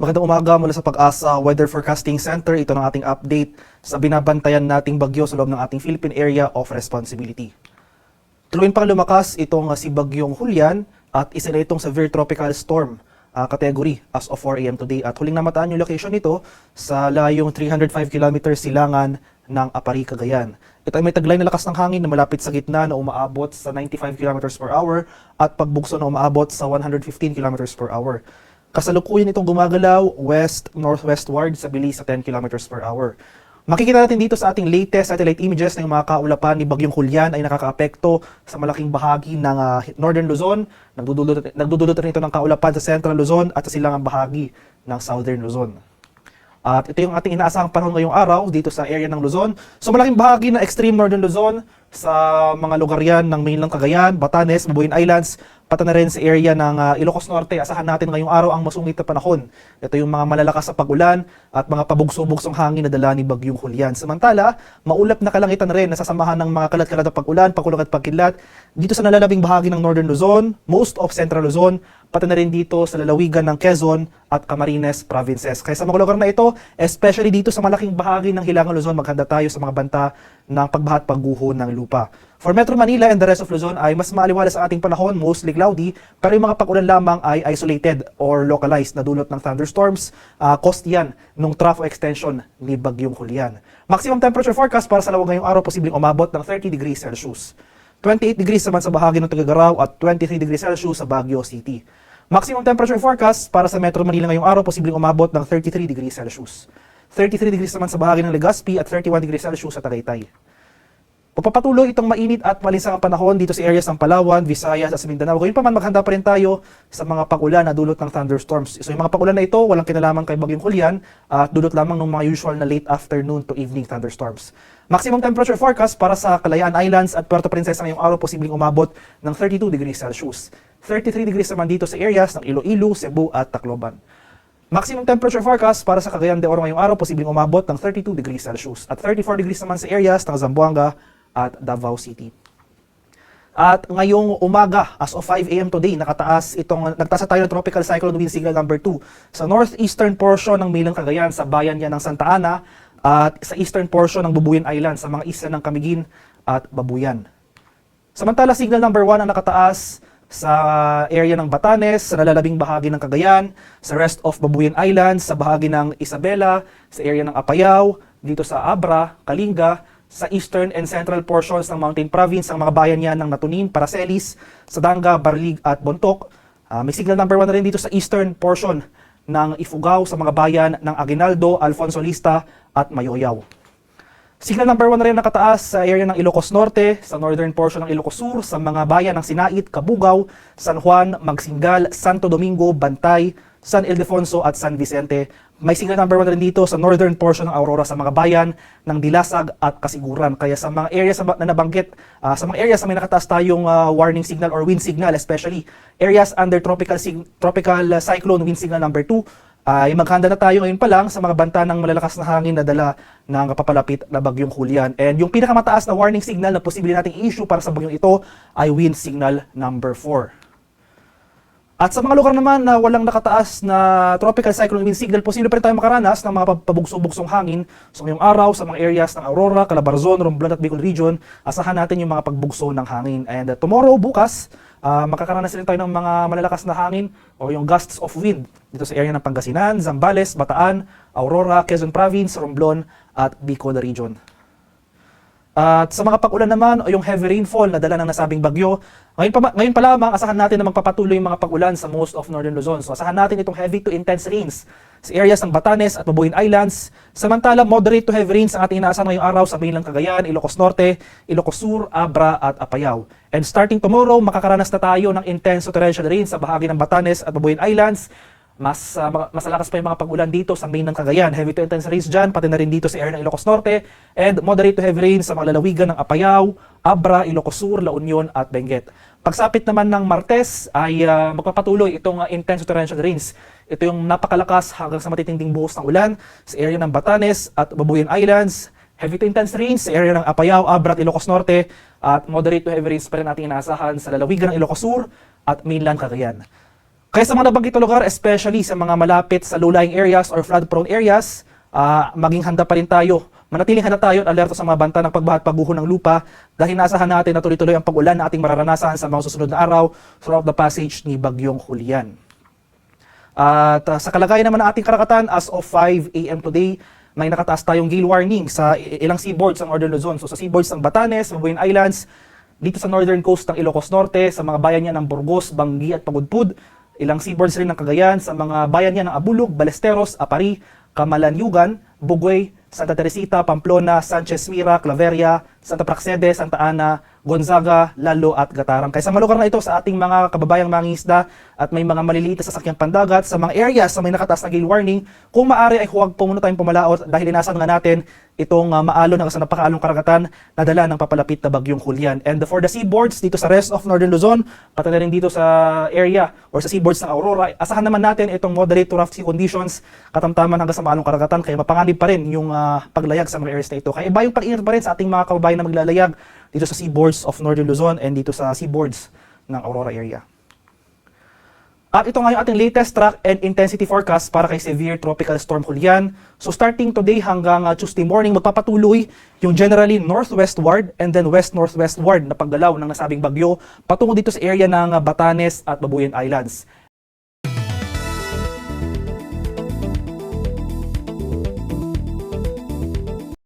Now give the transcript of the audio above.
Magandang umaga mula sa Pag-asa Weather Forecasting Center. Ito ng ating update sa binabantayan nating bagyo sa loob ng ating Philippine Area of Responsibility. Tuluyan pang lumakas itong si Bagyong Julian at isa na itong severe tropical storm category as of 4 AM today. At huling namataan yung location nito sa layong 305 km silangan ng Apari, Cagayan. Ito ay may taglay na lakas ng hangin na malapit sa gitna na umaabot sa 95 km per hour at pagbugso na umaabot sa 115 km per hour. Kasalukuyan itong gumagalaw west-northwestward sa bilis sa 10 km per hour. Makikita natin dito sa ating latest satellite images na yung mga kaulapan ni Bagyong Julian ay nakakaapekto sa malaking bahagi ng Northern Luzon. Nagdudulot rin ito ng kaulapan sa Central Luzon at sa silangang bahagi ng Southern Luzon. At ito yung ating inaasahang panahon ngayong araw dito sa area ng Luzon. So malaking bahagi ng extreme Northern Luzon sa mga lugar yan ng mainland Cagayan, Batanes, Babuyan Islands, pati na rin sa area ng Ilocos Norte. Asahan natin ngayong araw ang masungit na panahon. Ito yung mga malalakas sa pag-ulan at mga pabugso-bugsong hangin na dala ni Bagyong Julian. Samantala, maulap na kalangitan rin na sasamahan ng mga kalat-kalat na pag-ulan, pagkulog at pagkilat dito sa nalalabing bahagi ng Northern Luzon, most of Central Luzon, pati na rin dito sa lalawigan ng Quezon at Camarines provinces. Kaya sa mga lugar na ito, especially dito sa malaking bahagi ng Hilangang Luzon, maghanda tayo sa mga banta ng pagbaha at pagguho ng lupa. For Metro Manila and the rest of Luzon ay mas maaliwalas sa ating panahon, mostly cloudy, pero yung mga pag-ulan lamang ay isolated or localized na dulot ng thunderstorms. Cost yan nung trough extension ni Bagyong Julian. Maximum temperature forecast para sa lawag ngayong araw posibleng umabot ng 30 degrees Celsius. 28 degrees naman sa bahagi ng Tuguegarao at 23 degrees Celsius sa Baguio City. Maximum temperature forecast para sa Metro Manila ngayong araw posibleng umabot ng 33 degrees Celsius. 33 degrees naman sa bahagi ng Legazpi at 31 degrees Celsius sa Tagaytay. Papatuloy itong mainit at malinsang panahon dito sa areas ng Palawan, Visayas at Mindanao. Gayun pa man, maghanda pa rin tayo sa mga pag-ulan na dulot ng thunderstorms. So yung mga pag-ulan na ito, walang kinalaman kay Bagyong Julian at dulot lamang ng mga usual na late afternoon to evening thunderstorms. Maximum temperature forecast para sa Kalayaan Islands at Puerto Princesa ngayong araw posibleng umabot ng 32 degrees Celsius. 33 degrees naman dito sa areas ng Iloilo, Cebu at Tacloban. Maximum temperature forecast para sa Cagayan de Oro ngayong araw posibleng umabot ng 32 degrees Celsius at 34 degrees naman sa areas ng Zamboanga at Davao City. At ngayong umaga, as of 5 AM today, nagtasa tayo ng tropical cyclone wind signal number 2 sa northeastern portion ng mainland Cagayan, sa bayan yan ng Santa Ana, at sa eastern portion ng Babuyan Island, sa mga isla ng Camiguin at Babuyan. Samantala, signal number 1 ang nakataas sa area ng Batanes, sa nalalabing bahagi ng Cagayan, sa rest of Babuyan Islands, sa bahagi ng Isabela, sa area ng Apayao, dito sa Abra, Kalinga, sa eastern and central portions ng Mountain Province, ang mga bayan yan ng Natunin, Paracelis, Sadanga, Barlig at Bontoc. May signal number 1 na rin dito sa eastern portion ng Ifugao, sa mga bayan ng Aguinaldo, Alfonso Lista at Mayoyaw. Signal number 1 na rin nakataas sa area ng Ilocos Norte, sa northern portion ng Ilocos Sur, sa mga bayan ng Sinait, Cabugao, San Juan, Magsingal, Santo Domingo, Bantay, San Ildefonso at San Vicente. May signal number 1 na rin dito sa northern portion ng Aurora, sa mga bayan ng Dilasag at Kasiguran. Kaya sa mga areas na nabanggit, sa mga areas na may nakataas tayong warning signal or wind signal, especially areas under tropical cyclone wind signal number 2, ay maghanda na tayo ngayon pa lang sa mga banta ng malalakas na hangin na dala ng kapapalapit na Bagyong Julian. And yung pinakamataas na warning signal na posible nating issue para sa bagyong ito ay wind signal number 4. At sa mga lugar naman na walang nakataas na tropical cyclone wind signal, posible pa rin tayo makaranas ng mga pabugso-bugsong hangin. So ngayong araw, sa mga areas ng Aurora, Calabarzon, Romblon at Bicol Region, asahan natin yung mga pagbugso ng hangin. And tomorrow, bukas, makakaranas rin tayo ng mga malalakas na hangin o yung gusts of wind dito sa area ng Pangasinan, Zambales, Bataan, Aurora, Quezon Province, Romblon at Bicol Region. At sa mga pag-ulan naman o yung heavy rainfall na dala ng nasabing bagyo, ngayon pa lamang asahan natin na magpapatuloy yung mga pag-ulan sa most of Northern Luzon. So asahan natin itong heavy to intense rains sa areas ng Batanes at Babuyan Islands. Samantala, moderate to heavy rains ang ating inaasahan ngayong araw sa mainland Cagayan, Ilocos Norte, Ilocos Sur, Abra at Apayao. And starting tomorrow, makakaranas na tayo ng intense to torrential rains sa bahagi ng Batanes at Babuyan Islands. Mas malakas pa yung mga pag-ulan dito sa mainland Cagayan. Heavy to intense rains dyan, pati na rin dito sa area ng Ilocos Norte. And moderate to heavy rains sa mga lalawigan ng Apayao, Abra, Ilocos Sur, La Union at Benguet. Pagsapit naman ng Martes ay magpapatuloy itong intense to torrential rains. Ito yung napakalakas hanggang sa matitinding buhos ng ulan sa area ng Batanes at Babuyan Islands. Heavy to intense rains sa area ng Apayao, Abra at Ilocos Norte. At moderate to heavy rains pa rin natin inaasahan sa lalawigan ng Ilocos Sur at mainland Cagayan. Kaya sa mga nabanggit na lugar, especially sa mga malapit sa low-lying areas or flood-prone areas, maging handa pa rin tayo. Manatiling handa tayo at alerto sa mga banta ng pagbaha at pagguho ng lupa dahil nasahan natin na tuloy-tuloy ang pag-ulan na ating mararanasan sa mga susunod na araw throughout the passage ni Bagyong Julian. At sa kalagayan naman ng ating karagatan, as of 5 a.m. today, may nakataas tayong gale warning sa ilang seaboards ng Northern Luzon. So sa seaboards ng Batanes, Mabuyan Islands, dito sa northern coast ng Ilocos Norte, sa mga bayan niya ng Burgos, Bangi at Pagudpud, ilang seaboards rin ng Cagayan, sa mga bayan niya ng Abulug, Balesteros, Apari, Camalanyugan, Bugoy, Santa Teresita, Pamplona, Sanchez Mira, Claveria, Santa Praxede, Santa Ana, Gonzaga, Lalo at Gatarang. Kaya sa mga lugar na ito sa ating mga kababayang mangingisda at may mga maliliit na sasakyang pandagat sa mga areas na may nakataas na gale warning, kung maaari ay huwag po muna tayong pumalaot dahil inasahan nga natin itong maalon hanggang sa napakaalong karagatan na dala ng papalapit na Bagyong Julian. And for the seaboards dito sa rest of Northern Luzon, pati na rin dito sa area or sa seaboards ng Aurora, asahan naman natin itong moderate to rough sea conditions, katamtaman hanggang sa maalong karagatan, kaya mapanganib pa rin yung paglayag sa mga areas na ito. Kaya iba yung pag-ingat pa rin sa ating mga kababayan na maglalayag dito sa seaboards of Northern Luzon and dito sa seaboards ng Aurora area. At ito nga yung ating latest track and intensity forecast para kay severe tropical storm Julian. So starting today hanggang Tuesday morning, magpapatuloy yung generally northwestward and then west-northwestward na paggalaw ng nasabing bagyo patungo dito sa area ng Batanes at Mabuyan Islands.